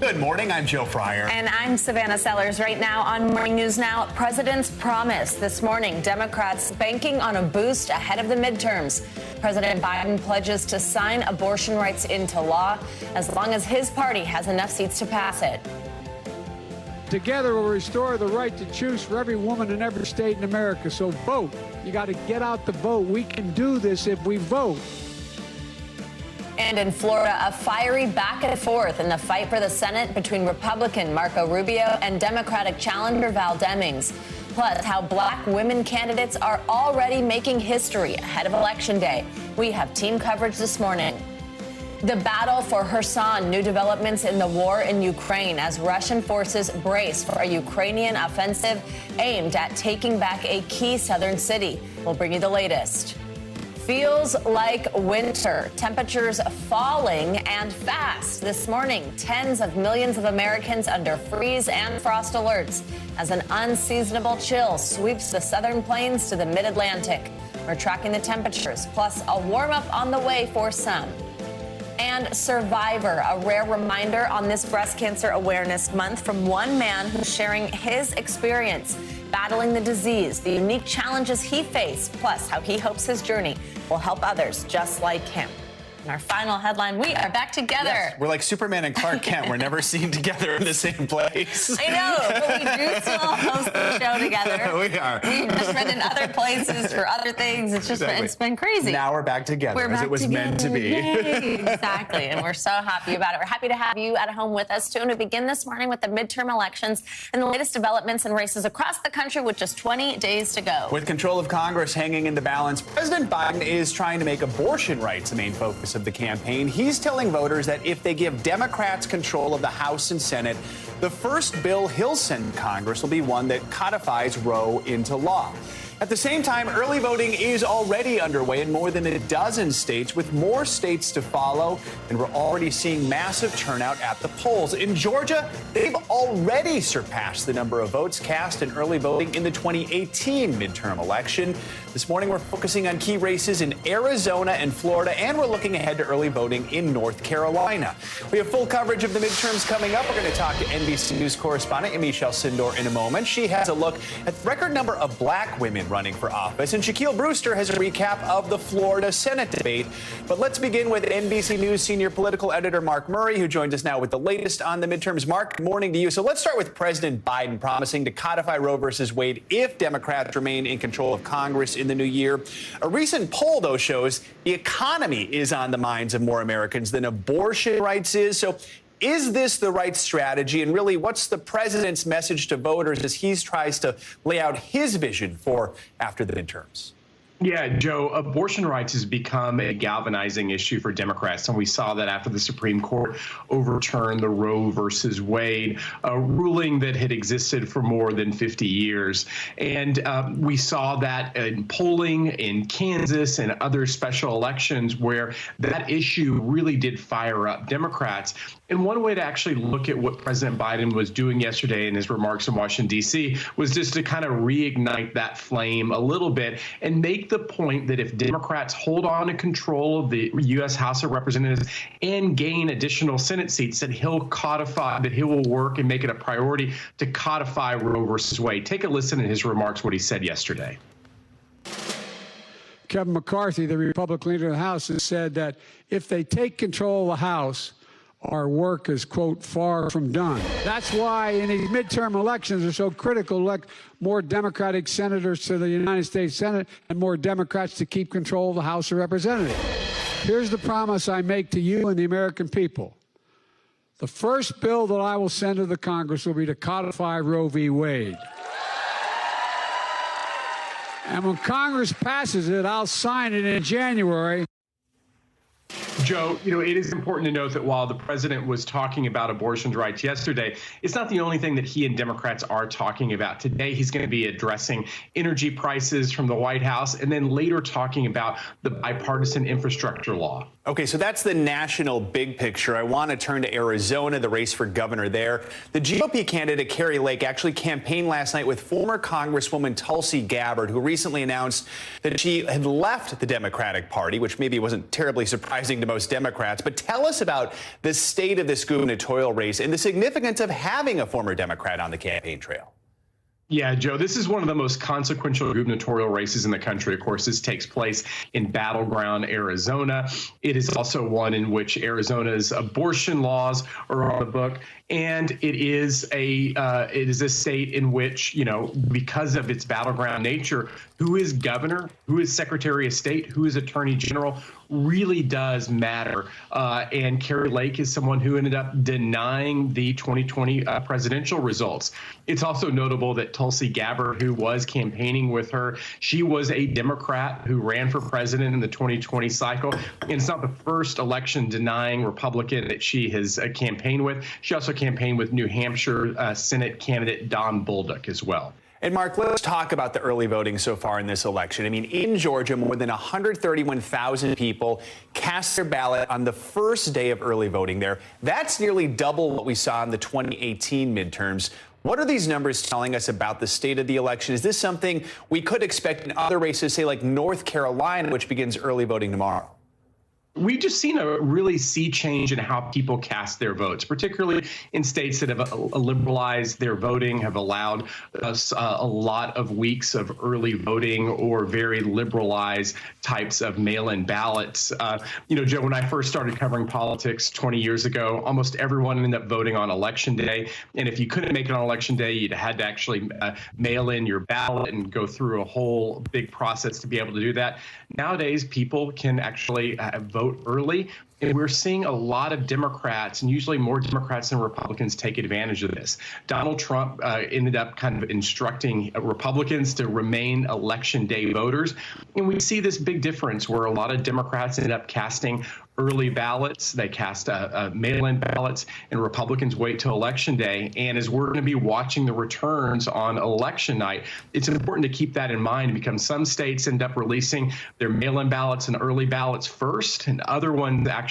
Good morning. I'm Joe Fryer. And I'm Savannah Sellers. Right now on Morning News Now, President's promise. This morning, Democrats banking on a boost ahead of the midterms. President Biden pledges to sign abortion rights into law as long as his party has enough seats to pass it. Together we'll restore the right to choose for every woman in every state in America. So vote. You got to get out the vote. We can do this if we vote. And in Florida, a fiery back and forth in the fight for the Senate between Republican Marco Rubio and Democratic challenger Val Demings. Plus, how black women candidates are already making history ahead of Election Day. We have team coverage this morning. The battle for Kherson, new developments in the war in Ukraine as Russian forces brace for a Ukrainian offensive aimed at taking back a key southern city. We'll bring you the latest. Feels like winter. Temperatures falling and fast. This morning, tens of millions of Americans under freeze and frost alerts as an unseasonable chill sweeps the southern plains to the mid-Atlantic. We're tracking the temperatures, plus a warm-up on the way for some. And Survivor, a rare reminder on this Breast Cancer Awareness Month from one man who's sharing his experience battling the disease, the unique challenges he faced, plus how he hopes his journey will help others just like him. And our final headline, we are back together. Yes, we're like Superman and Clark Kent. We're never seen together in the same place. I know, but we do still host the show together. We are. We've just been in other places for other things. It's just it's been crazy. Now we're back together we're as back it was together. meant to be. Yay. Exactly, and we're so happy about it. We're happy to have you at home with us, too. And we begin this morning with the midterm elections and the latest developments and races across the country with just 20 days to go. With control of Congress hanging in the balance, President Biden is trying to make abortion rights the main focus of the campaign. He's telling voters that if they give Democrats control of the House and Senate, the first bill he'll send to Congress will be one that codifies Roe into law. At the same time, early voting is already underway in more than a dozen states, with more states to follow, and we're already seeing massive turnout at the polls. In Georgia, they've already surpassed the number of votes cast in early voting in the 2018 midterm election. This morning, we're focusing on key races in Arizona and Florida, and we're looking ahead to early voting in North Carolina. We have full coverage of the midterms coming up. We're going to talk to NBC News correspondent Michelle Sindor in a moment. She has a look at the record number of black women running for office, and Shaquille Brewster has a recap of the Florida Senate debate. But let's begin with NBC News senior political editor Mark Murray, who joins us now with the latest on the midterms. Mark, good morning to you. So let's start with President Biden promising to codify Roe versus Wade if Democrats remain in control of Congress in the new year. A recent poll, though, shows the economy is on the minds of more Americans than abortion rights is. So is this the right strategy? And really, what's the president's message to voters as he tries to lay out his vision for after the midterms? Yeah, Joe, abortion rights has become a galvanizing issue for Democrats, and we saw that after the Supreme Court overturned the Roe versus Wade, a ruling that had existed for more than 50 years. And we saw that in polling in Kansas and other special elections where that issue really did fire up Democrats. And one way to actually look at what President Biden was doing yesterday in his remarks in Washington, D.C., was just to kind of reignite that flame a little bit and make the point that if Democrats hold on to control of the U.S. House of Representatives and gain additional Senate seats, that he'll codify, that he will work and make it a priority to codify Roe versus Wade. Take a listen to his remarks, what he said yesterday. Kevin McCarthy, the Republican leader of the House, has said that if they take control of the House, our work is, quote, far from done. That's why in these midterm elections are so critical to elect more Democratic senators to the United States Senate and more Democrats to keep control of the House of Representatives. Here's the promise I make to you and the American people. The first bill that I will send to the Congress will be to codify Roe v. Wade. And when Congress passes it, I'll sign it in January. Joe, it is important to note that while the president was talking about abortion rights yesterday, it's not the only thing that he and Democrats are talking about. Today, he's going to be addressing energy prices from the White House and then later talking about the bipartisan infrastructure law. Okay, so that's the national big picture. I want to turn to Arizona, the race for governor there. The GOP candidate, Kari Lake, actually campaigned last night with former Congresswoman Tulsi Gabbard, who recently announced that she had left the Democratic Party, which maybe wasn't terribly surprising to most most Democrats. But tell us about the state of this gubernatorial race and the significance of having a former Democrat on the campaign trail. Yeah, Joe, this is one of the most consequential gubernatorial races in the country. Of course, this takes place in battleground Arizona. It is also one in which Arizona's abortion laws are on the book. And it is a state in which, you know, because of its battleground nature, who is governor, who is secretary of state, who is attorney general really does matter. And Kari Lake is someone who ended up denying the 2020 presidential results. It's also notable that Tulsi Gabbard, who was campaigning with her, she was a Democrat who ran for president in the 2020 cycle. And it's not the first election denying Republican that she has campaigned with. She also campaigned with New Hampshire Senate candidate Don Bolduc as well. And Mark, let's talk about the early voting so far in this election. I mean, in Georgia, more than 131,000 people cast their ballot on the first day of early voting there. That's nearly double what we saw in the 2018 midterms. What are these numbers telling us about the state of the election? Is this something we could expect in other races, say like North Carolina, which begins early voting tomorrow? We've just seen a really sea change in how people cast their votes, particularly in states that have liberalized their voting, have allowed us a lot of weeks of early voting or very liberalized types of mail-in ballots. You know, Joe, when I first started covering politics 20 years ago, almost everyone ended up voting on Election Day. And if you couldn't make it on Election Day, you'd had to actually mail in your ballot and go through a whole big process to be able to do that. Nowadays, people can actually vote early. And we're seeing a lot of Democrats, and usually more Democrats than Republicans, take advantage of this. Donald Trump ended up kind of instructing Republicans to remain Election Day voters. And we see this big difference where a lot of Democrats ended up casting early ballots. They cast mail-in ballots, and Republicans wait till Election Day. And as we're going to be watching the returns on election night, it's important to keep that in mind because some states end up releasing their mail-in ballots and early ballots first, and other ones actually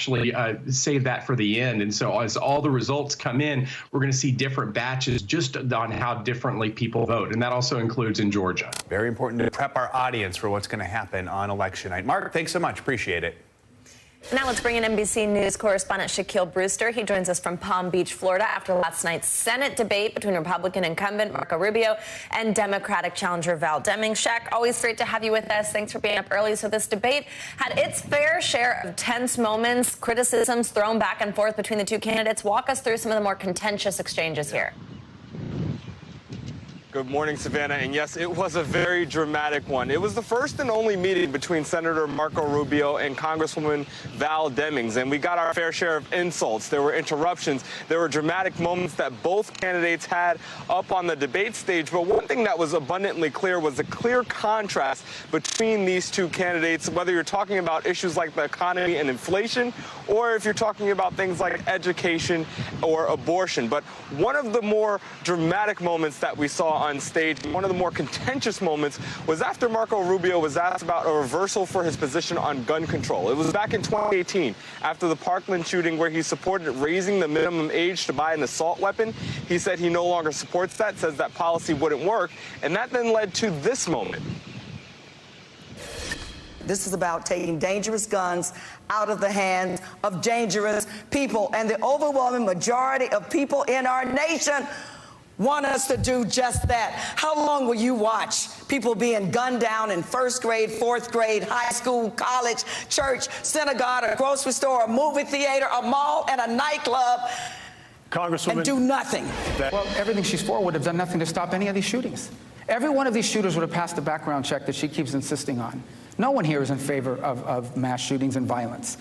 save that for the end. And so as all the results come in, we're going to see different batches just on how differently people vote. And that also includes in Georgia. Very important to prep our audience for what's going to happen on election night. Mark, thanks so much. Appreciate it. Now let's bring in NBC News correspondent Shaquille Brewster. He joins us from Palm Beach, Florida, after last night's Senate debate between Republican incumbent Marco Rubio and Democratic challenger Val Demings. Shaq, always great to have you with us. Thanks for being up early. So this debate had its fair share of tense moments, criticisms thrown back and forth between the two candidates. Walk us through some of the more contentious exchanges here. Good morning, Savannah. And yes, it was a very dramatic one. It was the first and only meeting between Senator Marco Rubio and Congresswoman Val Demings. And we got our fair share of insults. There were interruptions. There were dramatic moments that both candidates had up on the debate stage. But one thing that was abundantly clear was the clear contrast between these two candidates, whether you're talking about issues like the economy and inflation, or if you're talking about things like education or abortion. But one of the more dramatic moments that we saw on stage, one of the more contentious moments, was after Marco Rubio was asked about a reversal for his position on gun control. It was back in 2018, after the Parkland shooting, where he supported raising the minimum age to buy an assault weapon. He said he no longer supports that, says that policy wouldn't work, and that then led to this moment. This is about taking dangerous guns out of the hands of dangerous people, and the overwhelming majority of people in our nation want us to do just that. How long will you watch people being gunned down in first grade, fourth grade, high school, college, church, synagogue, a grocery store, a movie theater, a mall, and a nightclub, Congresswoman, and do nothing? Well, everything she's for would have done nothing to stop any of these shootings. Every one of these shooters would have passed the background check that she keeps insisting on. No one here is in favor of mass shootings and violence.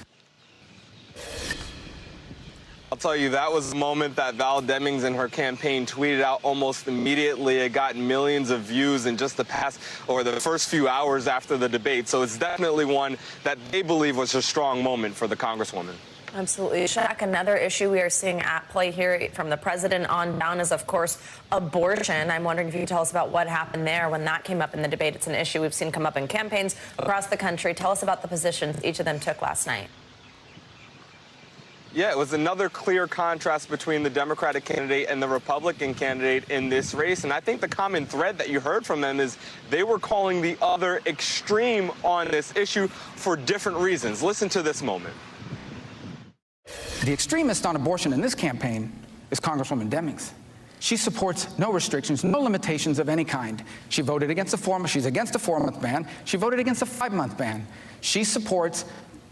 I'll tell you, that was the moment that Val Demings and her campaign tweeted out almost immediately. It got millions of views in just the first few hours after the debate. So it's definitely one that they believe was a strong moment for the Congresswoman. Absolutely. Shaq, another issue we are seeing at play here from the president on down is, of course, abortion. I'm wondering if you could tell us about what happened there when that came up in the debate. It's an issue we've seen come up in campaigns across the country. Tell us about the positions each of them took last night. Yeah, it was another clear contrast between the Democratic candidate and the Republican candidate in this race. And I think the common thread that you heard from them is they were calling the other extreme on this issue for different reasons. Listen to this moment. The extremist on abortion in this campaign is Congresswoman Demings. She supports no restrictions, no limitations of any kind. She voted against she's against a 4-month ban. She voted against a 5-month ban. She supports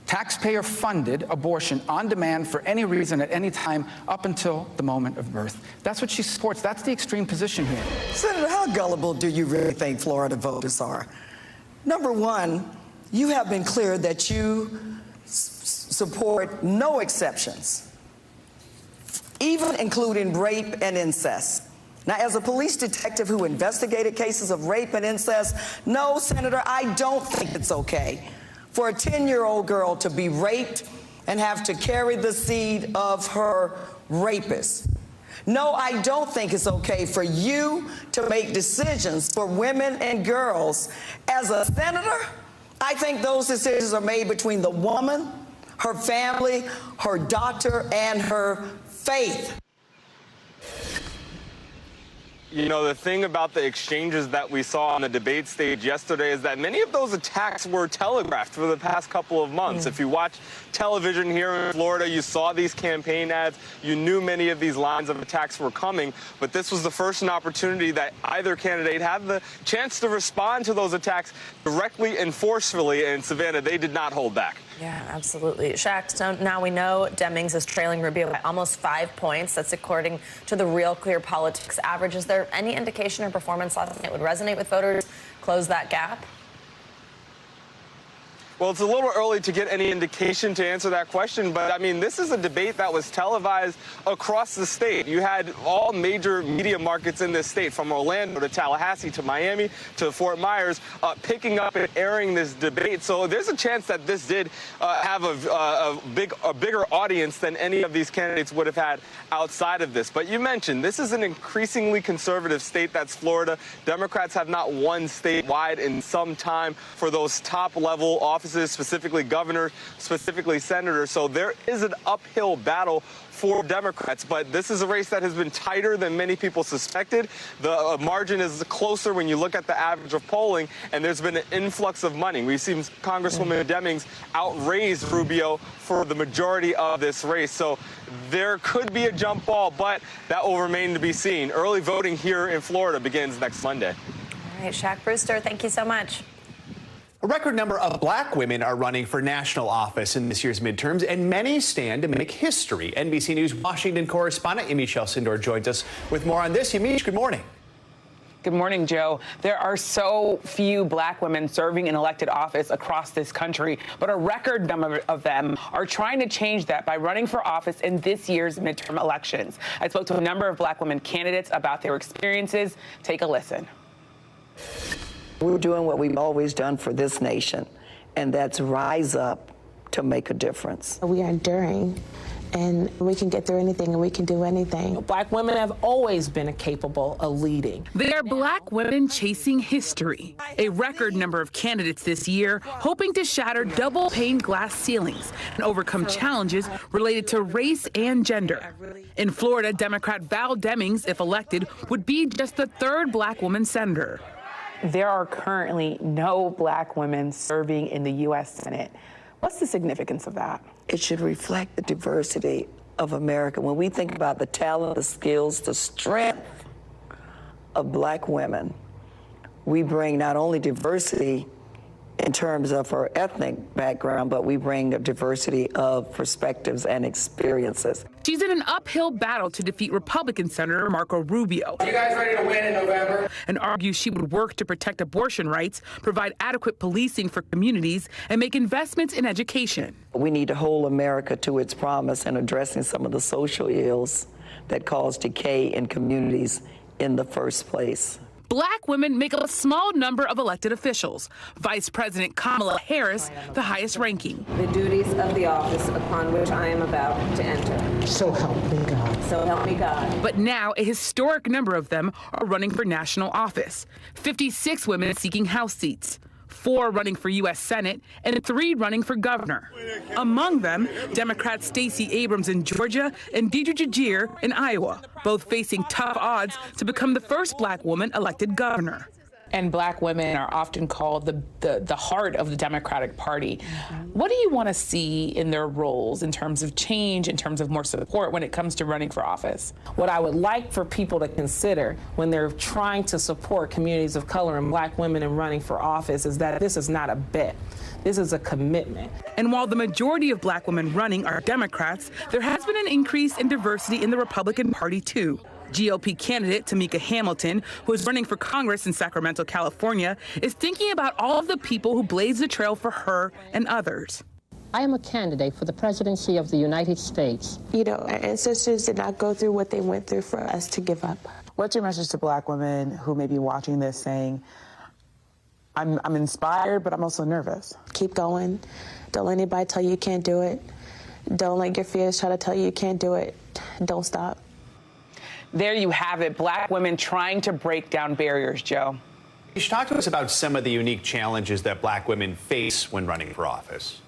taxpayer-funded abortion on demand for any reason at any time up until the moment of birth. That's what she supports. That's the extreme position here. Senator, how gullible do you really think Florida voters are? Number one, you have been clear that you support no exceptions, even including rape and incest. Now, as a police detective who investigated cases of rape and incest, no, Senator, I don't think it's okay for a 10-year-old girl to be raped and have to carry the seed of her rapist. No, I don't think it's okay for you to make decisions for women and girls. As a senator, I think those decisions are made between the woman, her family, her doctor, and her faith. You know, the thing about the exchanges that we saw on the debate stage yesterday is that many of those attacks were telegraphed for the past couple of months. If you watch television here in Florida, you saw these campaign ads, you knew many of these lines of attacks were coming, but this was the first opportunity that either candidate had the chance to respond to those attacks directly and forcefully, and Savannah, they did not hold back. Yeah, absolutely. Shaq, so now we know Demings is trailing Rubio by almost 5 points. That's according to the Real Clear Politics average. Is there any indication her performance last night would resonate with voters, close that gap? Well, it's a little early to get any indication to answer that question, but I mean, this is a debate that was televised across the state. You had all major media markets in this state, from Orlando to Tallahassee to Miami to Fort Myers, picking up and airing this debate. So there's a chance that this did have a bigger audience than any of these candidates would have had outside of this. But you mentioned this is an increasingly conservative state, that's Florida. Democrats have not won statewide in some time for those top-level offices, specifically governor, specifically senator. So there is an uphill battle for Democrats, but this is a race that has been tighter than many people suspected. The margin is closer when you look at the average of polling, and there's been an influx of money. We've seen Congresswoman Demings outraise Rubio for the majority of this race. So there could be a jump ball, but that will remain to be seen. Early voting here in Florida begins next Monday. All right, Shaq Brewster, thank you so much. A record number of black women are running for national office in this year's midterms, and many stand to make history. NBC News Washington correspondent Yamiche Alcindor joins us with more on this. Yamiche, good morning. Good morning, Joe. There are so few black women serving in elected office across this country, but a record number of them are trying to change that by running for office in this year's midterm elections. I spoke to a number of black women candidates about their experiences. Take a listen. We're doing what we've always done for this nation, and that's rise up to make a difference. We are enduring, and we can get through anything, and we can do anything. Black women have always been capable of leading. They are black women chasing history. A record number of candidates this year hoping to shatter double-pane glass ceilings and overcome challenges related to race and gender. In Florida, Democrat Val Demings, if elected, would be just the third black woman senator. There are currently no black women serving in the U.S. Senate. What's the significance of that? It should reflect the diversity of America. When we think about the talent, the skills, the strength of black women, we bring not only diversity in terms of her ethnic background, but we bring a diversity of perspectives and experiences. She's in an uphill battle to defeat Republican Senator Marco Rubio. Are you guys ready to win in November? And argues she would work to protect abortion rights, provide adequate policing for communities, and make investments in education. We need to hold America to its promise in addressing some of the social ills that cause decay in communities in the first place. Black women make up a small number of elected officials. Vice President Kamala Harris, the highest ranking. The duties of the office upon which I am about to enter. So help me God. So help me God. But now a historic number of them are running for national office. 56 women seeking House seats, 4 running for U.S. Senate, and 3 running for governor. Among them, Democrats Stacey Abrams in Georgia and Deidre Jagir in Iowa, both facing tough odds to become the first black woman elected governor. And black women are often called the heart of the Democratic Party. What do you want to see in their roles in terms of change, in terms of more support when it comes to running for office? What I would like for people to consider when they're trying to support communities of color and black women in running for office is that this is not a bet. This is a commitment. And while the majority of black women running are Democrats, there has been an increase in diversity in the Republican Party, too. GOP candidate Tamika Hamilton, who is running for Congress in Sacramento, California, is thinking about all of the people who blazed the trail for her and others. I am a candidate for the presidency of the United States. You know, our ancestors did not go through what they went through for us to give up. What's your message to black women who may be watching this saying, I'm inspired, but I'm also nervous? Keep going. Don't let anybody tell you you can't do it. Don't let your fears try to tell you you can't do it. Don't stop. There you have it, black women trying to break down barriers, Joe. You should talk to us about some of the unique challenges that black women face when running for office.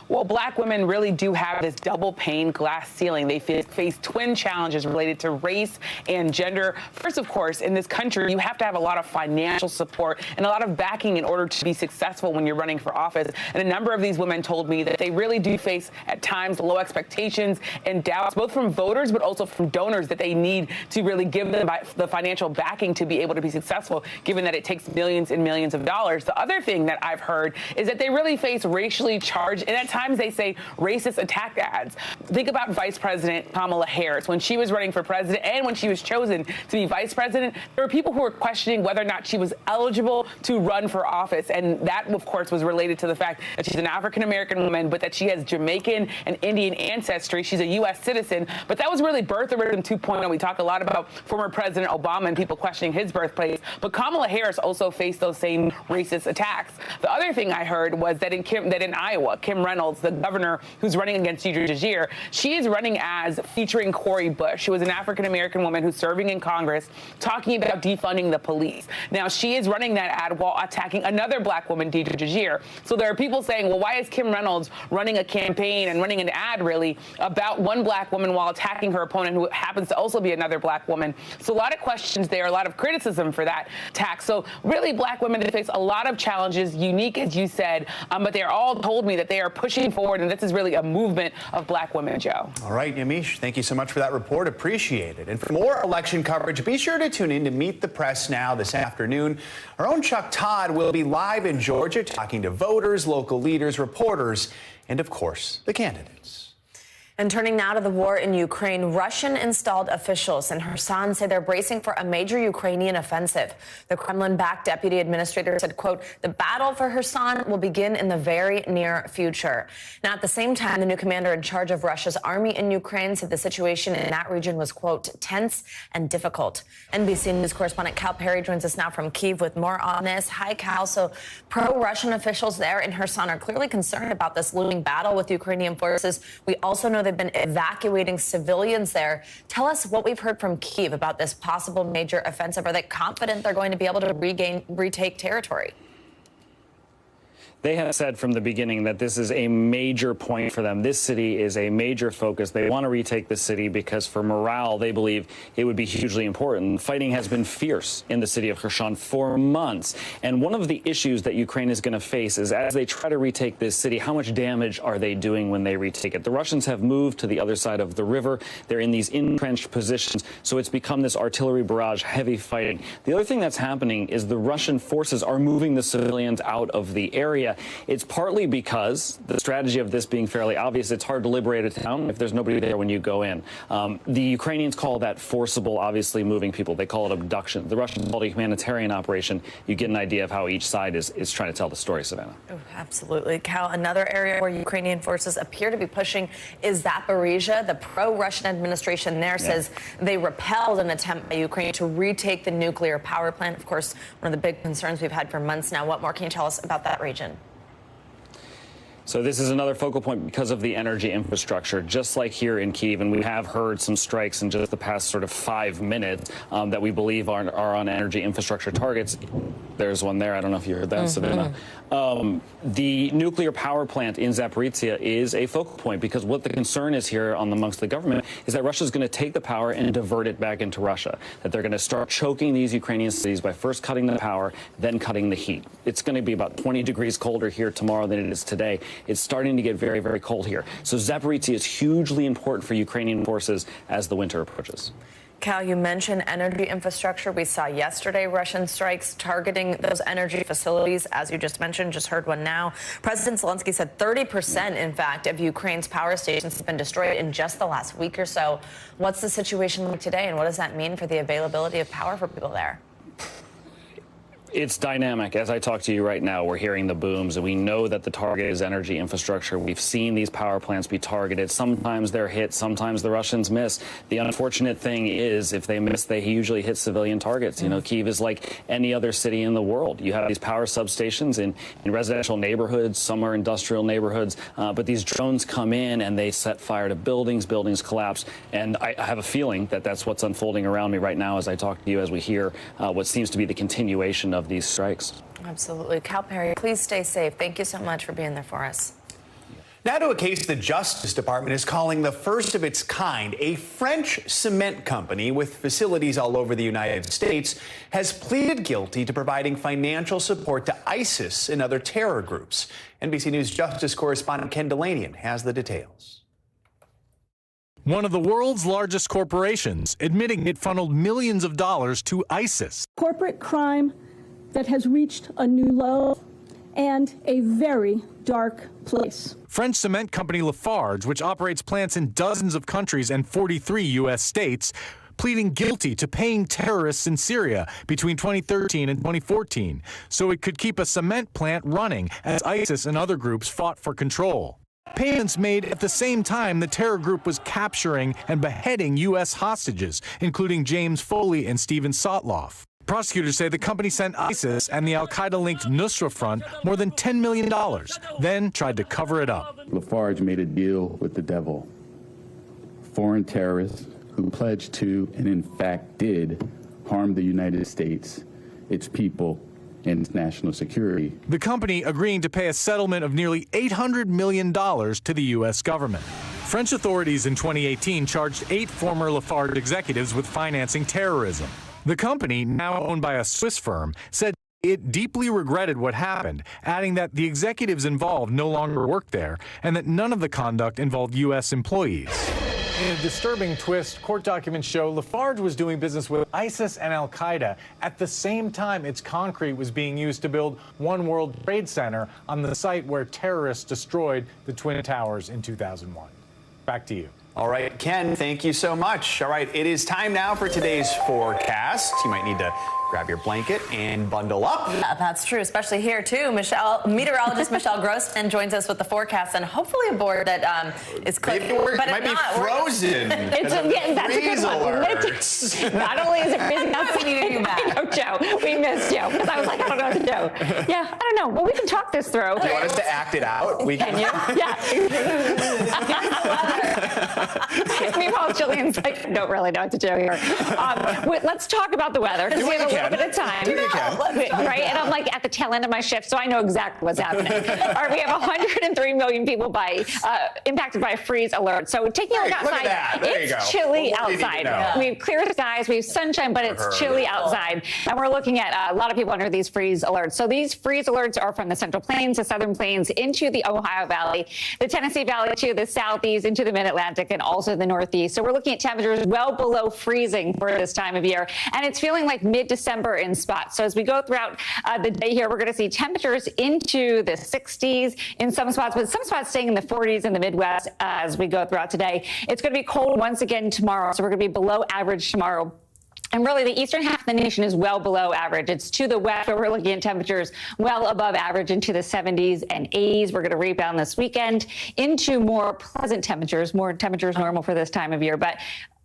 Well, black women really do have this double pane glass ceiling. They face twin challenges related to race and gender. First, of course, in this country, you have to have a lot of financial support and a lot of backing in order to be successful when you're running for office. And a number of these women told me that they really do face, at times, low expectations and doubts, both from voters but also from donors, that they need to really give them the financial backing to be able to be successful, given that it takes millions and millions of dollars. The other thing that I've heard is that they really face racially charged, and at times they say racist attack ads. Think about Vice President Kamala Harris. When she was running for president and when she was chosen to be vice president, there were people who were questioning whether or not she was eligible to run for office. And that, of course, was related to the fact that she's an African-American woman, but that she has Jamaican and Indian ancestry. She's a U.S. citizen. But that was really birtherism 2.0. We talk a lot about former President Obama and people questioning his birthplace. But Kamala Harris also faced those same racist attacks. The other thing I heard was that in Iowa, Kim Reynolds, the governor who's running against Deidre DeGier, she is running as featuring Cori Bush, who is an African-American woman who's serving in Congress, talking about defunding the police. Now, she is running that ad while attacking another black woman, Deidre DeGier. So there are people saying, well, why is Kim Reynolds running a campaign and running an ad, really, about one black woman while attacking her opponent, who happens to also be another black woman? So a lot of questions there, a lot of criticism for that tax. So really, black women face a lot of challenges, unique, as you said, but they're all told me that they are pushing forward, and this is really a movement of black women, Joe. All right, Yamiche, thank you so much for that report. Appreciate it. And for more election coverage, be sure to tune in to Meet the Press Now this afternoon. Our own Chuck Todd will be live in Georgia talking to voters, local leaders, reporters, and, of course, the candidates. And turning now to the war in Ukraine, Russian-installed officials in Kherson say they're bracing for a major Ukrainian offensive. The Kremlin-backed deputy administrator said, quote, the battle for Kherson will begin in the very near future. Now, at the same time, the new commander in charge of Russia's army in Ukraine said the situation in that region was, quote, tense and difficult. NBC News correspondent Cal Perry joins us now from Kyiv with more on this. Hi, Cal. So pro-Russian officials there in Kherson are clearly concerned about this looming battle with Ukrainian forces. We also know they've been evacuating civilians there. Tell us what we've heard from Kyiv about this possible major offensive. Are they confident they're going to be able to retake territory? They have said from the beginning that this is a major point for them. This city is a major focus. They want to retake the city because for morale, they believe it would be hugely important. Fighting has been fierce in the city of Kherson for months. And one of the issues that Ukraine is going to face is as they try to retake this city, how much damage are they doing when they retake it? The Russians have moved to the other side of the river. They're in these entrenched positions. So it's become this artillery barrage, heavy fighting. The other thing that's happening is the Russian forces are moving the civilians out of the area. It's partly because the strategy of this being fairly obvious. It's hard to liberate a town if there's nobody there when you go in. The Ukrainians call that forcible, obviously moving people. They call it abduction. The Russians call it a humanitarian operation. You get an idea of how each side is trying to tell the story, Savannah. Oh, absolutely. Cal, another area where Ukrainian forces appear to be pushing is Zaporizhia. The pro-Russian administration there says they repelled an attempt by Ukraine to retake the nuclear power plant. Of course, one of the big concerns we've had for months now. What more can you tell us about that region? So this is another focal point because of the energy infrastructure, just like here in Kyiv. And we have heard some strikes in just the past sort of 5 minutes that we believe are on energy infrastructure targets. There's one there. I don't know if you heard that, Savannah. The nuclear power plant in Zaporizhzhia is a focal point because what the concern is here amongst the government is that Russia's going to take the power and divert it back into Russia, that they're going to start choking these Ukrainian cities by first cutting the power, then cutting the heat. It's going to be about 20 degrees colder here tomorrow than it is today. It's starting to get very, very cold here. So Zaporizhzhia is hugely important for Ukrainian forces as the winter approaches. Cal, you mentioned energy infrastructure. We saw yesterday Russian strikes targeting those energy facilities, as you just mentioned, just heard one now. President Zelensky said 30%, in fact, of Ukraine's power stations have been destroyed in just the last week or so. What's the situation like today, and what does that mean for the availability of power for people there? It's dynamic. As I talk to you right now, we're hearing the booms, and we know that the target is energy infrastructure. We've seen these power plants be targeted. Sometimes they're hit, sometimes the Russians miss. The unfortunate thing is, if they miss, they usually hit civilian targets. You know, Kyiv is like any other city in the world. You have these power substations in residential neighborhoods, some are industrial neighborhoods, but these drones come in and they set fire to buildings, buildings collapse. And I have a feeling that that's what's unfolding around me right now as I talk to you, as we hear what seems to be the continuation of these strikes. Absolutely. Cal Perry, please stay safe. Thank you so much for being there for us. Now to a case the Justice Department is calling the first of its kind. A French cement company with facilities all over the United States has pleaded guilty to providing financial support to ISIS and other terror groups. NBC News Justice correspondent Ken Delanian has the details. One of the world's largest corporations admitting it funneled millions of dollars to ISIS. Corporate crime that has reached a new low and a very dark place. French cement company Lafarge, which operates plants in dozens of countries and 43 U.S. states, pleading guilty to paying terrorists in Syria between 2013 and 2014 so it could keep a cement plant running as ISIS and other groups fought for control. Payments made at the same time the terror group was capturing and beheading U.S. hostages, including James Foley and Steven Sotloff. Prosecutors say the company sent ISIS and the al-Qaeda-linked Nusra Front more than $10 million, then tried to cover it up. Lafarge made a deal with the devil. Foreign terrorists who pledged to, and in fact did, harm the United States, its people, and its national security. The company agreeing to pay a settlement of nearly $800 million to the U.S. government. French authorities in 2018 charged 8 former Lafarge executives with financing terrorism. The company, now owned by a Swiss firm, said it deeply regretted what happened, adding that the executives involved no longer work there and that none of the conduct involved U.S. employees. In a disturbing twist, court documents show Lafarge was doing business with ISIS and al-Qaeda at the same time its concrete was being used to build One World Trade Center on the site where terrorists destroyed the Twin Towers in 2001. Back to you. All right, Ken, thank you so much. All right, it is time now for today's forecast. You might need to grab your blanket and bundle up. Yeah, that's true, especially here, too. Meteorologist Michelle Grossman joins us with the forecast, and hopefully a board that is clicking. It might be frozen. That's a good one. Not only is it freezing outside, I know, Joe. We missed Joe, because I was like, I don't know what to do. Yeah, I don't know. Well, we can talk this through. Do you want us to act it out? We can. Yeah. Meanwhile, Jillian's like, I don't really know what to do here. Let's talk about the weather, because we have a little bit of time. Right? And I'm like at the tail end of my shift, so I know exactly what's happening. All right, we have 103 million people impacted by a freeze alert. So taking a look outside, it's chilly outside. We have clear skies, we have sunshine, but it's chilly outside. And we're looking at a lot of people under these freeze alerts. So these freeze alerts are from the Central Plains, the Southern Plains, into the Ohio Valley, the Tennessee Valley to the Southeast, into the Mid-Atlantic, and also the Northeast. So we're looking at temperatures well below freezing for this time of year. And it's feeling like mid-December in spots. So as we go throughout the day here, we're going to see temperatures into the 60s in some spots, but some spots staying in the 40s in the Midwest as we go throughout today. It's going to be cold once again tomorrow. So we're going to be below average tomorrow. And really, the eastern half of the nation is well below average. It's to the west where we're looking at temperatures well above average into the 70s and 80s. We're going to rebound this weekend into more pleasant temperatures, more temperatures normal for this time of year. But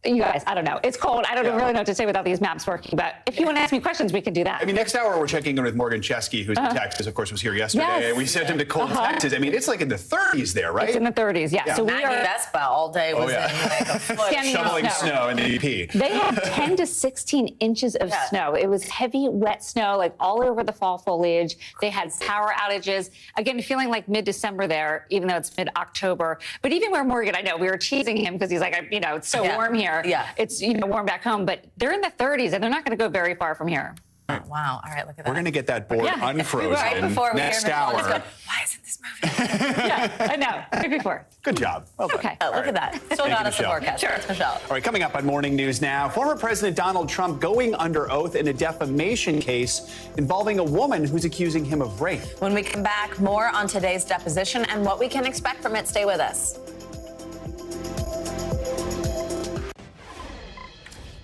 You guys, I don't know. It's cold. I don't really know what to say without these maps working. But if you want to ask me questions, we can do that. I mean, next hour we're checking in with Morgan Chesky, who's in Texas, of course, was here yesterday. Yes. And we sent him to cold Texas. I mean, it's like in the 30s there, right? It's in the 30s, yeah. So Maggie Vespa all day was in like a foot. Shoveling snow in the EP. They had 10 to 16 inches of snow. It was heavy, wet snow, like all over the fall foliage. They had power outages. Again, feeling like mid-December there, even though it's mid-October. But even where Morgan, I know we were teasing him because he's like, you know, it's so warm here. Yeah. It's, you know, warm back home, but they're in the 30s and they're not going to go very far from here. Oh, wow. All right, look at that. We're going to get that board unfrozen right before next hour. Why isn't this moving? Yeah, I know. Right before. Good job. Well done. Okay. Look at that. Still got us the forecast. Sure. Michelle. All right, coming up on Morning News Now, former President Donald Trump going under oath in a defamation case involving a woman who's accusing him of rape. When we come back, more on today's deposition and what we can expect from it. Stay with us.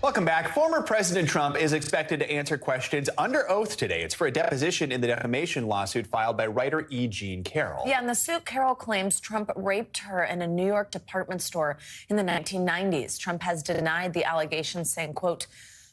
Welcome back. Former President Trump is expected to answer questions under oath today. It's for a deposition in the defamation lawsuit filed by writer E. Jean Carroll. Yeah, in the suit, Carroll claims Trump raped her in a New York department store in the 1990s. Trump has denied the allegations, saying, quote,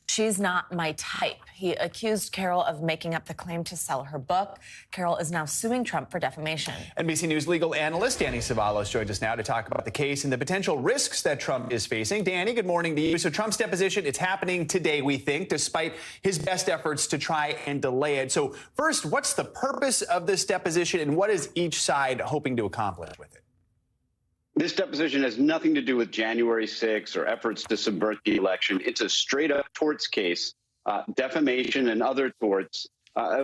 "She's not my type." He accused Carroll of making up the claim to sell her book. Carroll is now suing Trump for defamation. NBC News legal analyst Danny Savalos joins us now to talk about the case and the potential risks that Trump is facing. Danny, good morning to you. So Trump's deposition, it's happening today, we think, despite his best efforts to try and delay it. So first, what's the purpose of this deposition and what is each side hoping to accomplish with it? This deposition has nothing to do with January 6th or efforts to subvert the election. It's a straight-up torts case, defamation and other torts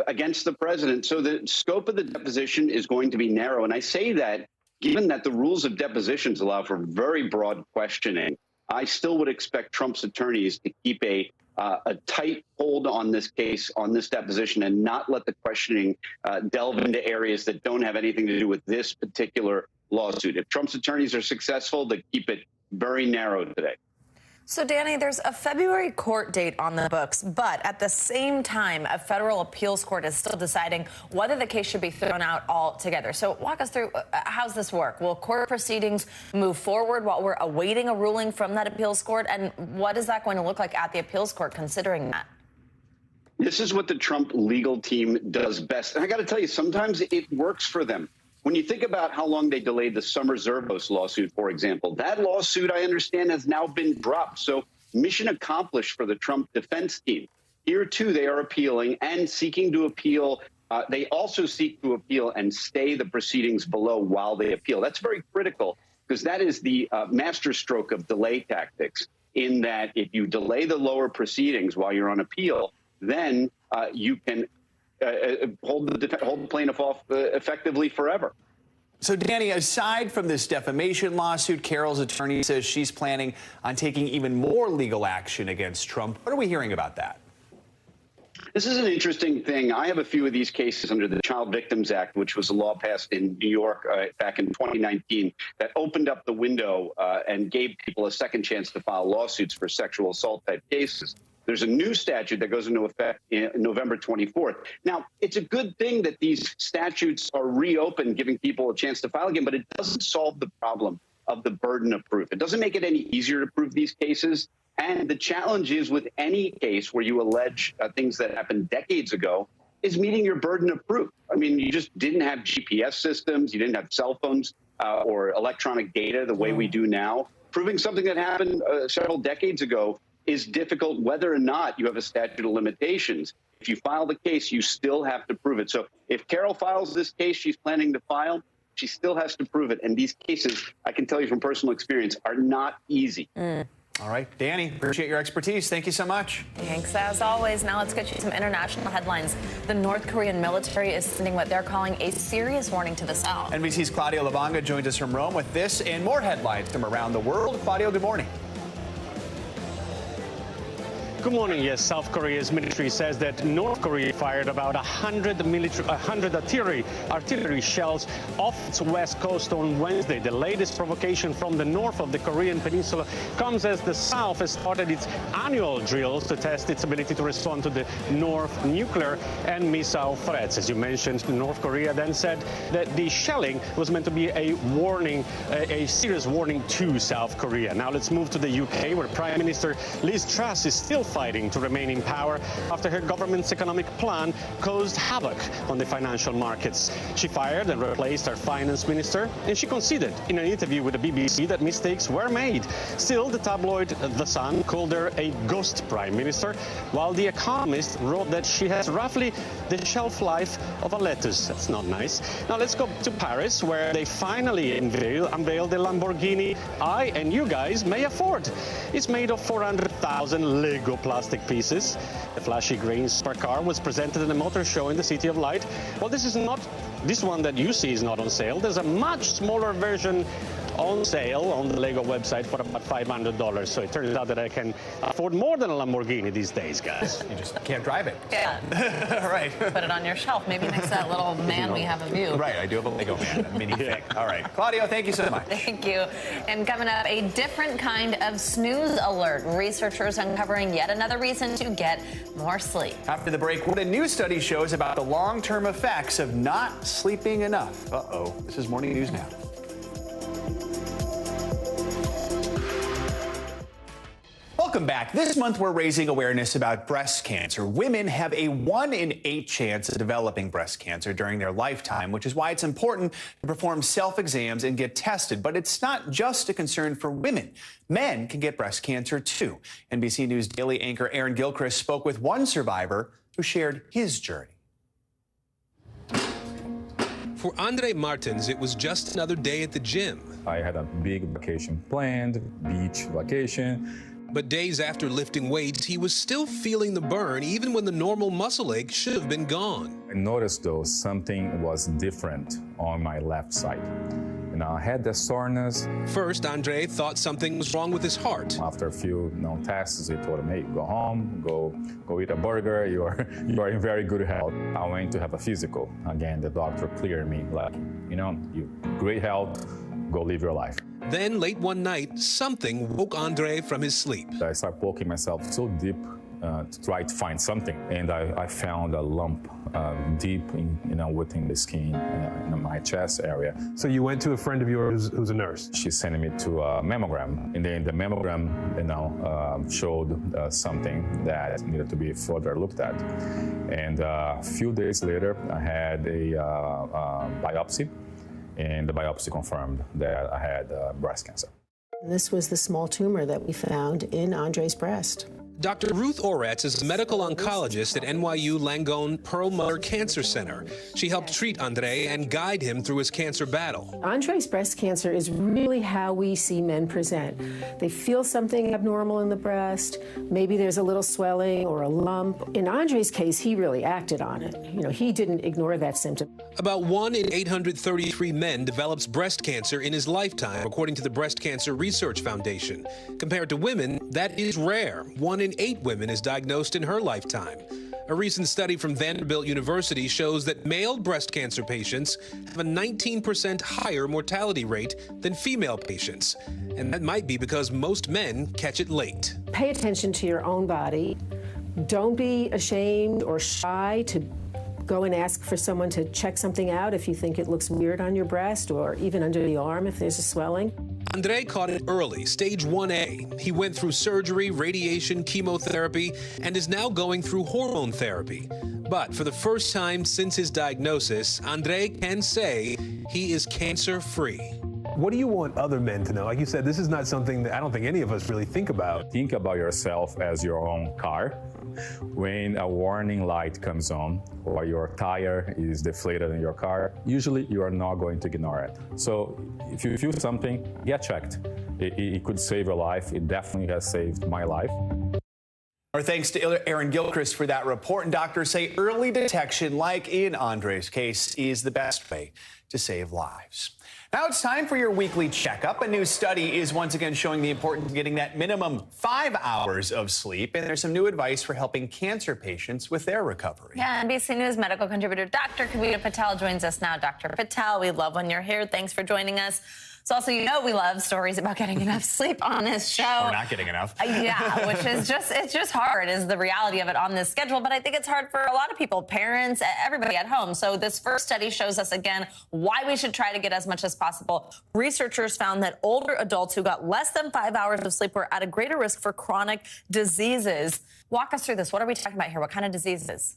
against the president. So the scope of the deposition is going to be narrow. And I say that given that the rules of depositions allow for very broad questioning, I still would expect Trump's attorneys to keep a tight hold on this case, on this deposition, and not let the questioning delve into areas that don't have anything to do with this particular lawsuit. If Trump's attorneys are successful, they keep it very narrow today. So, Danny, there's a February court date on the books, but at the same time, a federal appeals court is still deciding whether the case should be thrown out altogether. So walk us through, how's this work? Will court proceedings move forward while we're awaiting a ruling from that appeals court? And what is that going to look like at the appeals court considering that? This is what the Trump legal team does best. And I got to tell you, sometimes it works for them. When you think about how long they delayed the Summer Zervos lawsuit, for example, that lawsuit, I understand, has now been dropped. So mission accomplished for the Trump defense team. Here, too, they are appealing and seeking to appeal. They also seek to appeal and stay the proceedings below while they appeal. That's very critical because that is the masterstroke of delay tactics, in that if you delay the lower proceedings while you're on appeal, then you can hold the plaintiff off effectively forever. So, Danny, aside from this defamation lawsuit, Carroll's attorney says she's planning on taking even more legal action against Trump. What are we hearing about that? This is an interesting thing. I have a few of these cases under the Child Victims Act, which was a law passed in New York back in 2019 that opened up the window and gave people a second chance to file lawsuits for sexual assault type cases. There's a new statute that goes into effect in November 24th. Now, it's a good thing that these statutes are reopened, giving people a chance to file again, but it doesn't solve the problem of the burden of proof. It doesn't make it any easier to prove these cases. And the challenge is with any case where you allege things that happened decades ago is meeting your burden of proof. I mean, you just didn't have GPS systems. You didn't have cell phones or electronic data the way we do now. Proving something that happened several decades ago is difficult whether or not you have a statute of limitations. If you file the case, you still have to prove it. So if Carroll files this case she's planning to file, she still has to prove it. And these cases, I can tell you from personal experience, are not easy. All right, Danny, appreciate your expertise. Thank you so much. Thanks, as always. Now let's get you some international headlines. The North Korean military is sending what they're calling a serious warning to the South. NBC's Claudio Lavanga joins us from Rome with this and more headlines from around the world. Claudio, good morning. Good morning. Yes, South Korea's military says that North Korea fired about 100 artillery shells off its west coast on Wednesday. The latest provocation from the north of the Korean peninsula comes as the South has started its annual drills to test its ability to respond to the North nuclear and missile threats. As you mentioned, North Korea then said that the shelling was meant to be a warning, a serious warning to South Korea. Now let's move to the UK, where Prime Minister Liz Truss is still fighting to remain in power after her government's economic plan caused havoc on the financial markets. She fired and replaced her finance minister, and she conceded in an interview with the BBC that mistakes were made. Still, the tabloid The Sun called her a ghost prime minister, while The Economist wrote that she has roughly the shelf life of a lettuce. That's not nice. Now let's go to Paris, where they finally unveiled the Lamborghini I and you guys may afford. It's made of 400,000 Lego plastic pieces. The flashy green supercar was presented in a motor show in the City of Light. Well, this one that you see is not on sale. There's a much smaller version on sale on the Lego website for about $500. So it turns out that I can afford more than a Lamborghini these days, guys. You just can't drive it. Yeah. Right. Put it on your shelf. Maybe next to that little man we have of you. Right. I do have a Lego man, a minifig. All right. Claudio, thank you so much. Thank you. And coming up, a different kind of snooze alert. Researchers uncovering yet another reason to get more sleep. After the break, what a new study shows about the long-term effects of not sleeping enough. Uh-oh. This is Morning News Now. Welcome back. This month, we're raising awareness about breast cancer. Women have a 1 in 8 chance of developing breast cancer during their lifetime, which is why it's important to perform self-exams and get tested. But it's not just a concern for women. Men can get breast cancer, too. NBC News Daily anchor Aaron Gilchrist spoke with one survivor who shared his journey. For Andre Martins, it was just another day at the gym. I had a big vacation planned, beach vacation. But days after lifting weights, he was still feeling the burn, even when the normal muscle ache should have been gone. I noticed, though, something was different on my left side. And I had the soreness. First, Andre thought something was wrong with his heart. After a few tests, they told him, hey, go home, go eat a burger. You are in very good health. I went to have a physical. Again, the doctor cleared me, like, you great health, go live your life. Then, late one night, something woke Andre from his sleep. I started poking myself so deep to try to find something. And I found a lump deep within the skin in my chest area. So you went to a friend of yours who's a nurse? She sent me to a mammogram. And then the mammogram, showed something that needed to be further looked at. And a few days later, I had a biopsy. And the biopsy confirmed that I had breast cancer. This was the small tumor that we found in Andre's breast. Dr. Ruth Oratz is a medical oncologist at NYU Langone Perlmutter Cancer Center. She helped treat Andre and guide him through his cancer battle. Andre's breast cancer is really how we see men present. They feel something abnormal in the breast. Maybe there's a little swelling or a lump. In Andre's case, he really acted on it. He didn't ignore that symptom. About 1 in 833 men develops breast cancer in his lifetime, according to the Breast Cancer Research Foundation. Compared to women, that is rare. 1 in 8 women is diagnosed in her lifetime. A recent study from Vanderbilt University shows that male breast cancer patients have a 19% higher mortality rate than female patients. And that might be because most men catch it late. Pay attention to your own body. Don't be ashamed or shy to go and ask for someone to check something out if you think it looks weird on your breast or even under the arm if there's a swelling. Andre caught it early, stage 1A. He went through surgery, radiation, chemotherapy, and is now going through hormone therapy. But for the first time since his diagnosis, Andre can say he is cancer-free. What do you want other men to know? Like you said, this is not something that I don't think any of us really think about. Think about yourself as your own car. When a warning light comes on or your tire is deflated in your car, usually you are not going to ignore it. So if you feel something, get checked. It could save your life. It definitely has saved my life. Our thanks to Aaron Gilchrist for that report. And doctors say early detection, like in Andre's case, is the best way to save lives. Now it's time for your weekly checkup. A new study is once again showing the importance of getting that minimum 5 hours of sleep. And there's some new advice for helping cancer patients with their recovery. Yeah, NBC News medical contributor Dr. Kavita Patel joins us now. Dr. Patel, we love when you're here. Thanks for joining us. So also, you know, we love stories about getting enough sleep on this show. Or not getting enough. Yeah, which is it's just hard is the reality of it on this schedule. But I think it's hard for a lot of people, parents, everybody at home. So this first study shows us again why we should try to get as much as possible. Researchers found that older adults who got less than 5 hours of sleep were at a greater risk for chronic diseases. Walk us through this. What are we talking about here? What kind of diseases?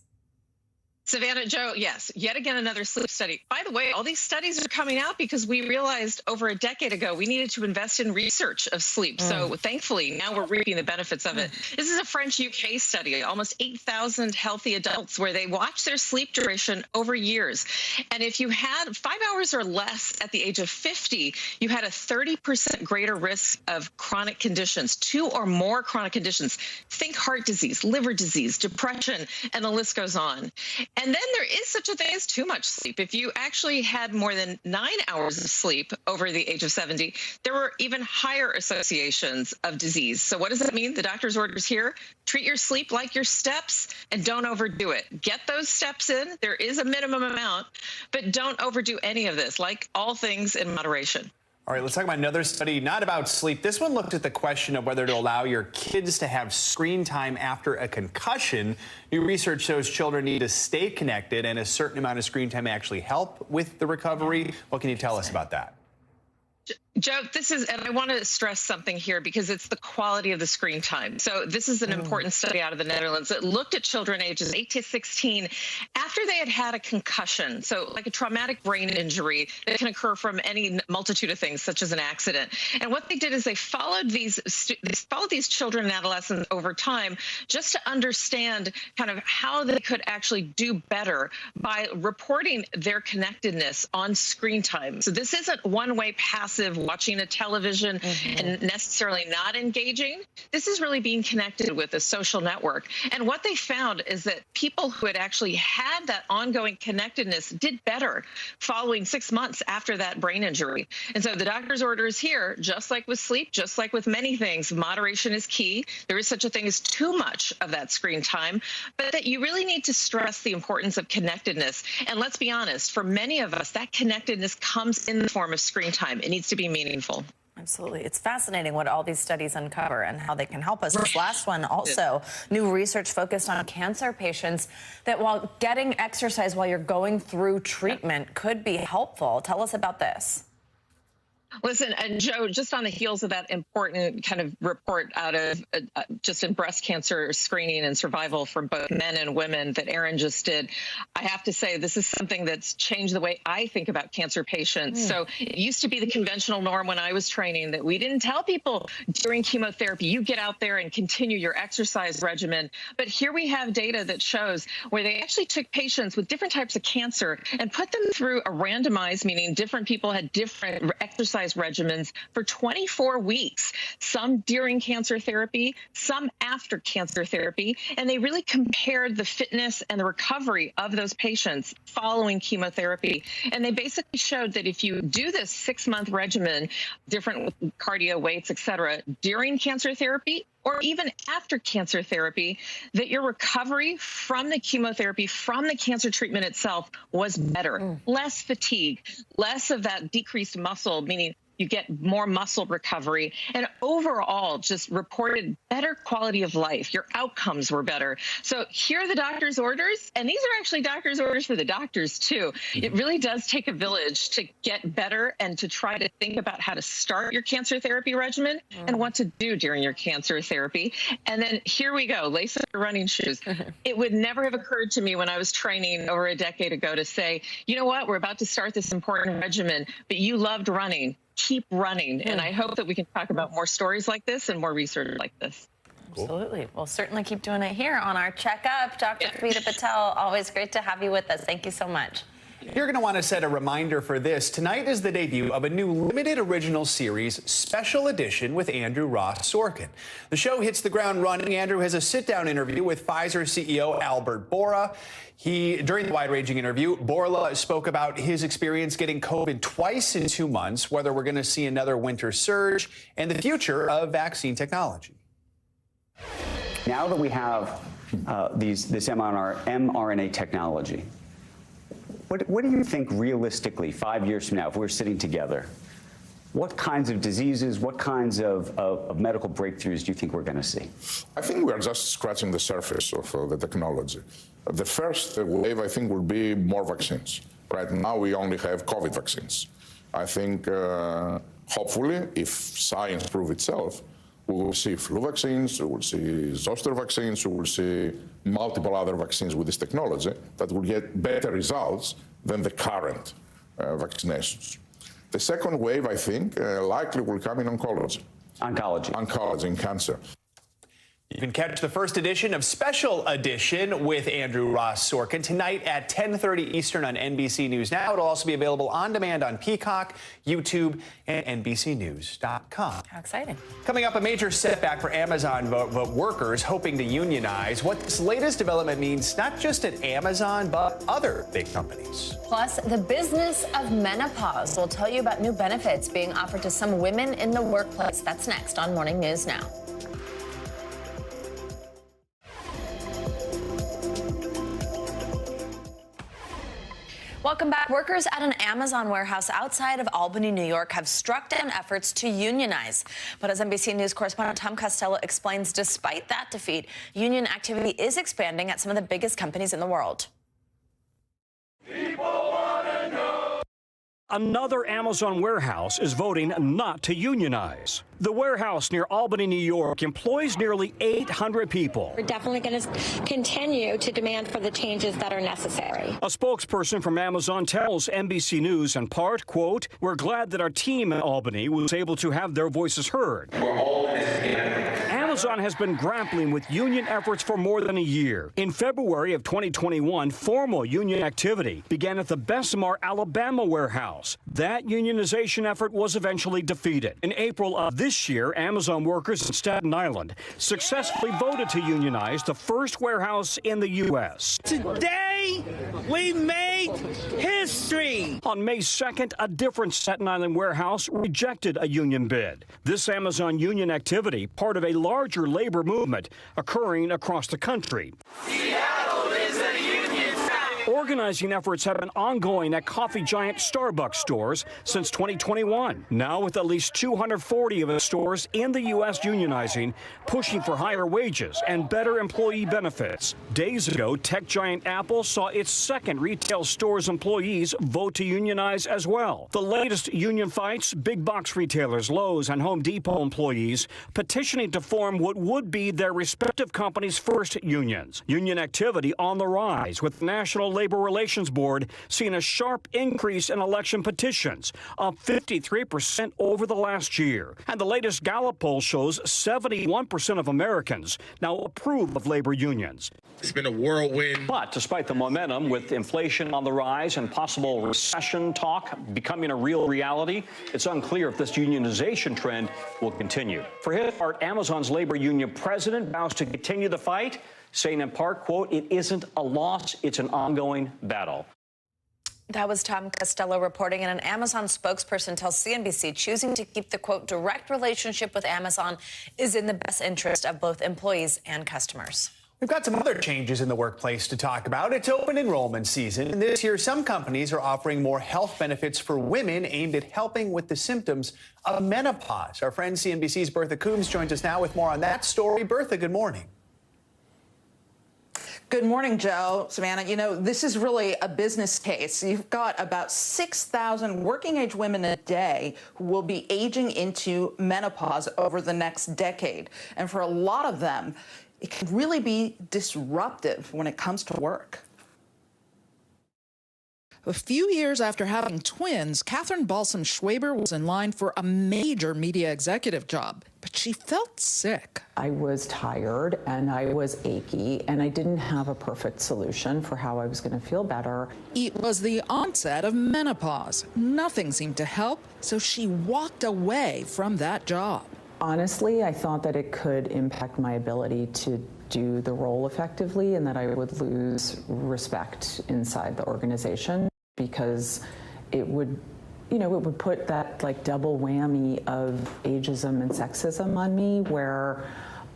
Savannah, Joe, yes, yet again another sleep study. By the way, all these studies are coming out because we realized over a decade ago we needed to invest in research of sleep. So thankfully, now we're reaping the benefits of it. This is a French-UK study, almost 8,000 healthy adults where they watched their sleep duration over years. And if you had 5 hours or less at the age of 50, you had a 30% greater risk of chronic conditions, 2 or more chronic conditions. Think heart disease, liver disease, depression, and the list goes on. And then there is such a thing as too much sleep. If you actually had more than 9 hours of sleep over the age of 70, there were even higher associations of disease. So what does that mean? The doctor's orders here: treat your sleep like your steps and don't overdo it. Get those steps in. There is a minimum amount, but don't overdo any of this, like all things in moderation. All right, let's talk about another study, not about sleep. This one looked at the question of whether to allow your kids to have screen time after a concussion. New research shows children need to stay connected, and a certain amount of screen time may actually help with the recovery. What can you tell us about that? Joe, this is, and I want to stress something here because it's the quality of the screen time. So this is an important study out of the Netherlands that looked at children ages 8 to 16 after they had had a concussion. So like a traumatic brain injury that can occur from any multitude of things, such as an accident. And what they did is they followed these children and adolescents over time just to understand kind of how they could actually do better by reporting their connectedness on screen time. So this isn't one-way passive watching a television and necessarily not engaging. This is really being connected with a social network. And what they found is that people who had actually had that ongoing connectedness did better following 6 months after that brain injury. And so the doctor's orders here, just like with sleep, just like with many things, moderation is key. There is such a thing as too much of that screen time, but that you really need to stress the importance of connectedness. And let's be honest, for many of us, that connectedness comes in the form of screen time. It needs to be meaningful. Absolutely. It's fascinating what all these studies uncover and how they can help us. This last one also, new research focused on cancer patients that while getting exercise while you're going through treatment could be helpful. Tell us about this. Listen, and Joe, just on the heels of that important kind of report out of just in breast cancer screening and survival for both men and women that Aaron just did, I have to say this is something that's changed the way I think about cancer patients. So it used to be the conventional norm when I was training that we didn't tell people during chemotherapy, you get out there and continue your exercise regimen. But here we have data that shows where they actually took patients with different types of cancer and put them through a randomized, meaning different people had different exercise regimens for 24 weeks, some during cancer therapy, some after cancer therapy, and they really compared the fitness and the recovery of those patients following chemotherapy. And they basically showed that if you do this 6-month regimen, different cardio, weights, etc., during cancer therapy, or even after cancer therapy, that your recovery from the chemotherapy, from the cancer treatment itself was better. Less fatigue, less of that decreased muscle, meaning you get more muscle recovery, and overall just reported better quality of life. Your outcomes were better. So here are the doctor's orders, and these are actually doctor's orders for the doctors too. It really does take a village to get better and to try to think about how to start your cancer therapy regimen and what to do during your cancer therapy. And then here we go, lace up your running shoes. It would never have occurred to me when I was training over a decade ago to say, you know what, we're about to start this important regimen, but you loved running. Keep running. And I hope that we can talk about more stories like this and more research like this. Absolutely. We'll certainly keep doing it here on our Checkup. Dr. Kavita Patel, always great to have you with us. Thank you so much. You're going to want to set a reminder for this. Tonight is the debut of a new limited original series, Special Edition, with Andrew Ross Sorkin. The show hits the ground running. Andrew has a sit-down interview with Pfizer CEO Albert Bourla. During the wide-ranging interview, Bourla spoke about his experience getting COVID twice in 2 months, whether we're going to see another winter surge, and the future of vaccine technology. Now that we have this mRNA technology, what do you think realistically 5 years from now, if we're sitting together, what kinds of diseases, what kinds of medical breakthroughs do you think we're going to see? I think we are just scratching the surface of the technology. The first wave, I think, will be more vaccines. Right now, we only have COVID vaccines. I think, hopefully, if science proves itself, we will see flu vaccines, we will see zoster vaccines, we will see multiple other vaccines with this technology that will get better results than the current vaccinations. The second wave, I think, likely will come in oncology. Oncology, in cancer. You can catch the first edition of Special Edition with Andrew Ross Sorkin tonight at 10:30 Eastern on NBC News Now. It'll also be available on demand on Peacock, YouTube, and NBCNews.com. How exciting. Coming up, a major setback for Amazon workers hoping to unionize. What this latest development means, not just at Amazon, but other big companies. Plus, the business of menopause. We'll tell you about new benefits being offered to some women in the workplace. That's next on Morning News Now. Welcome back. Workers at an Amazon warehouse outside of Albany, New York, have struck down efforts to unionize. But as NBC News correspondent Tom Costello explains, despite that defeat, union activity is expanding at some of the biggest companies in the world. Another Amazon warehouse is voting not to unionize. The warehouse near Albany, New York, employs nearly 800 people. We're definitely going to continue to demand for the changes that are necessary. A spokesperson from Amazon tells NBC News in part, quote, "We're glad that our team in Albany was able to have their voices heard." Amazon has been grappling with union efforts for more than a year. In February of 2021, formal union activity began at the Bessemer, Alabama warehouse. That unionization effort was eventually defeated. In April of this year, Amazon workers in Staten Island successfully voted to unionize the first warehouse in the U.S. Today, we made history. On May 2nd, a different Staten Island warehouse rejected a union bid. This Amazon union activity, part of a larger labor movement occurring across the country. Seattle is a union town. Organizing efforts have been ongoing at coffee giant Starbucks stores since 2021. Now, with at least 240 of its stores in the U.S. unionizing, pushing for higher wages and better employee benefits. Days ago, tech giant Apple saw its second retail store's employees vote to unionize as well. The latest union fights, big box retailers, Lowe's and Home Depot employees petitioning to form what would be their respective companies' first unions. Union activity on the rise, with the National Labor Relations Board seeing a sharp increase in election petitions, up 53% over the last year. And the latest Gallup poll shows 71% of Americans now approve of labor unions. It's been a whirlwind. But despite the momentum, with inflation on the rise and possible recession talk becoming a real reality, it's unclear if this unionization trend will continue. For his part, Amazon's labor union president vows to continue the fight, saying in part, quote, "It isn't a loss, it's an ongoing battle." That was Tom Costello reporting, and an Amazon spokesperson tells CNBC choosing to keep the, quote, direct relationship with Amazon is in the best interest of both employees and customers. We've got some other changes in the workplace to talk about. It's open enrollment season, and this year some companies are offering more health benefits for women aimed at helping with the symptoms of menopause. Our friend CNBC's Bertha Coombs joins us now with more on that story. Bertha, good morning. Good morning, Joe, Savannah. You know, this is really a business case. You've got about 6,000 working-age women a day who will be aging into menopause over the next decade. And for a lot of them, it can really be disruptive when it comes to work. A few years after having twins, Catherine Balsam-Schwaber was in line for a major media executive job, but she felt sick. I was tired and I was achy, and I didn't have a perfect solution for how I was going to feel better. It was the onset of menopause. Nothing seemed to help, so she walked away from that job. Honestly, I thought that it could impact my ability to do the role effectively and that I would lose respect inside the organization, because it would, it would put that like double whammy of ageism and sexism on me, where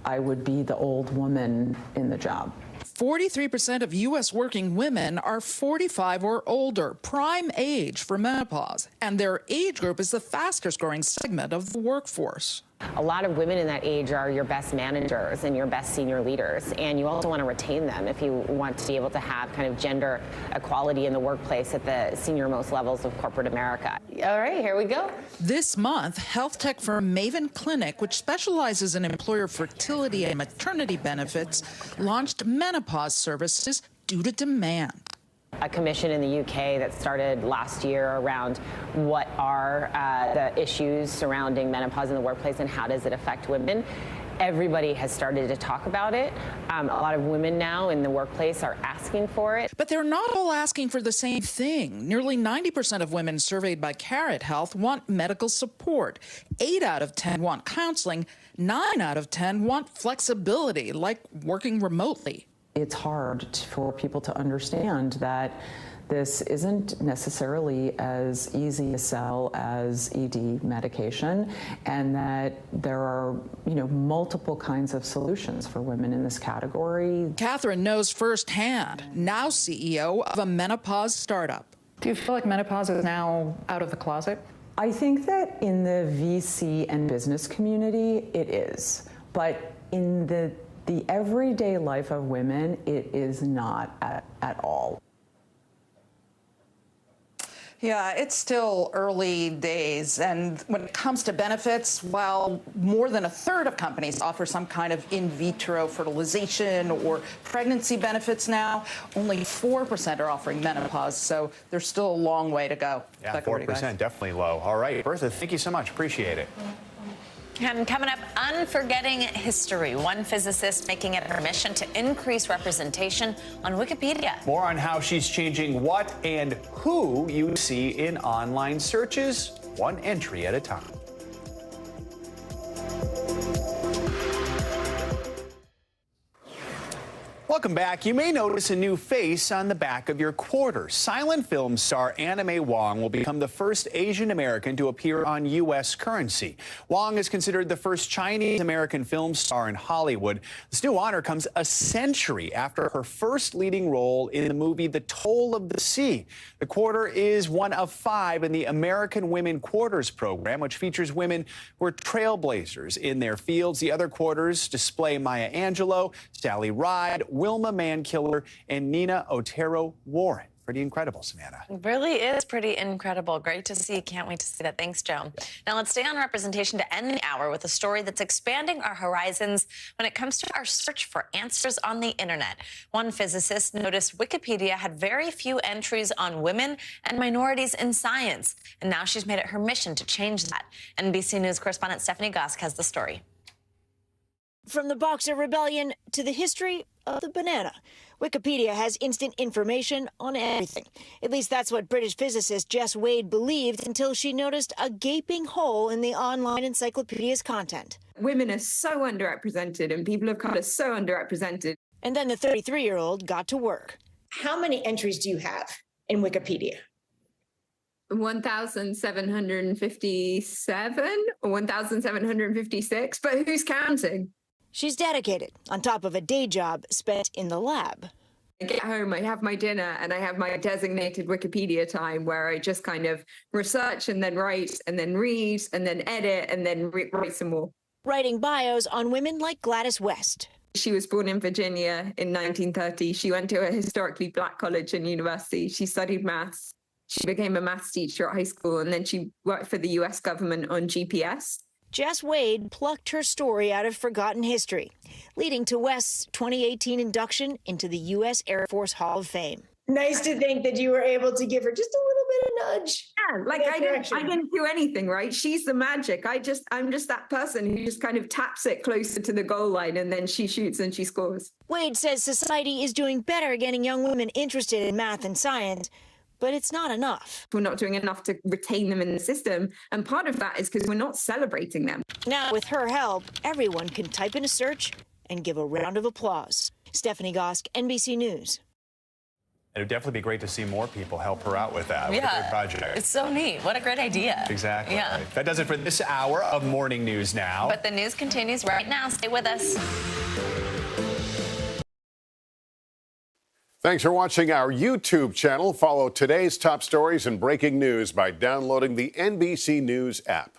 I would be the old woman in the job. 43% of U.S. working women are 45 or older, prime age for menopause, and their age group is the fastest growing segment of the workforce. A lot of women in that age are your best managers and your best senior leaders, and you also want to retain them if you want to be able to have kind of gender equality in the workplace at the senior-most levels of corporate America. All right, here we go. This month, health tech firm Maven Clinic, which specializes in employer fertility and maternity benefits, launched menopause services due to demand. A commission in the UK that started last year around what are the issues surrounding menopause in the workplace and how does it affect women. Everybody has started to talk about it. A lot of women now in the workplace are asking for it. But they're not all asking for the same thing. Nearly 90% of women surveyed by Carrot Health want medical support. 8 out of 10 want counseling. 9 out of 10 want flexibility, like working remotely. It's hard for people to understand that this isn't necessarily as easy to sell as ED medication, and that there are, multiple kinds of solutions for women in this category. Catherine knows firsthand, now CEO of a menopause startup. Do you feel like menopause is now out of the closet? I think that in the VC and business community, it is. But in the everyday life of women, it is not at all. Yeah, it's still early days. And when it comes to benefits, while more than a third of companies offer some kind of in vitro fertilization or pregnancy benefits now, only 4% are offering menopause. So there's still a long way to go. Yeah, 4%, definitely low. All right, Bertha, thank you so much. Appreciate it. And coming up, unforgetting history. One physicist making it her mission to increase representation on Wikipedia. More on how she's changing what and who you see in online searches, one entry at a time. Welcome back. You may notice a new face on the back of your quarter. Silent film star Anna May Wong will become the first Asian American to appear on U.S. currency. Wong is considered the first Chinese American film star in Hollywood. This new honor comes a century after her first leading role in the movie The Toll of the Sea. The quarter is one of 5 in the American Women Quarters program, which features women who are trailblazers in their fields. The other quarters display Maya Angelou, Sally Ride, Wilma Mankiller, and Nina Otero Warren. Pretty incredible, Savannah. It really is pretty incredible. Great to see. Can't wait to see that. Thanks, Joe. Now let's stay on representation to end the hour with a story that's expanding our horizons when it comes to our search for answers on the internet. One physicist noticed Wikipedia had very few entries on women and minorities in science, and now she's made it her mission to change that. NBC News correspondent Stephanie Gosk has the story. From the Boxer Rebellion to the history of the banana, Wikipedia has instant information on everything. At least that's what British physicist Jess Wade believed until she noticed a gaping hole in the online encyclopedia's content. Women are so underrepresented and people of color so underrepresented. And then the 33-year-old got to work. How many entries do you have in Wikipedia? 1,757 or 1,756, but who's counting? She's dedicated, on top of a day job spent in the lab. I get home, I have my dinner, and I have my designated Wikipedia time where I just kind of research and then write and then read and then edit and then write some more. Writing bios on women like Gladys West. She was born in Virginia in 1930. She went to a historically black college and university. She studied maths. She became a maths teacher at high school, and then she worked for the U.S. government on GPS. Jess Wade plucked her story out of forgotten history, leading to West's 2018 induction into the U.S. Air Force Hall of Fame. Nice to think that you were able to give her just a little bit of nudge. Yeah, like I didn't do anything, right? She's the magic. I'm just that person who just kind of taps it closer to the goal line and then she shoots and she scores. Wade says society is doing better getting young women interested in math and science, but it's not enough. We're not doing enough to retain them in the system. And part of that is because we're not celebrating them. Now, with her help, everyone can type in a search and give a round of applause. Stephanie Gosk, NBC News. It would definitely be great to see more people help her out with that. What a great project. It's so neat. What a great idea. Exactly. Yeah. Right. That does it for this hour of Morning News Now. But the news continues right now. Stay with us. Thanks for watching our YouTube channel. Follow today's top stories and breaking news by downloading the NBC News app.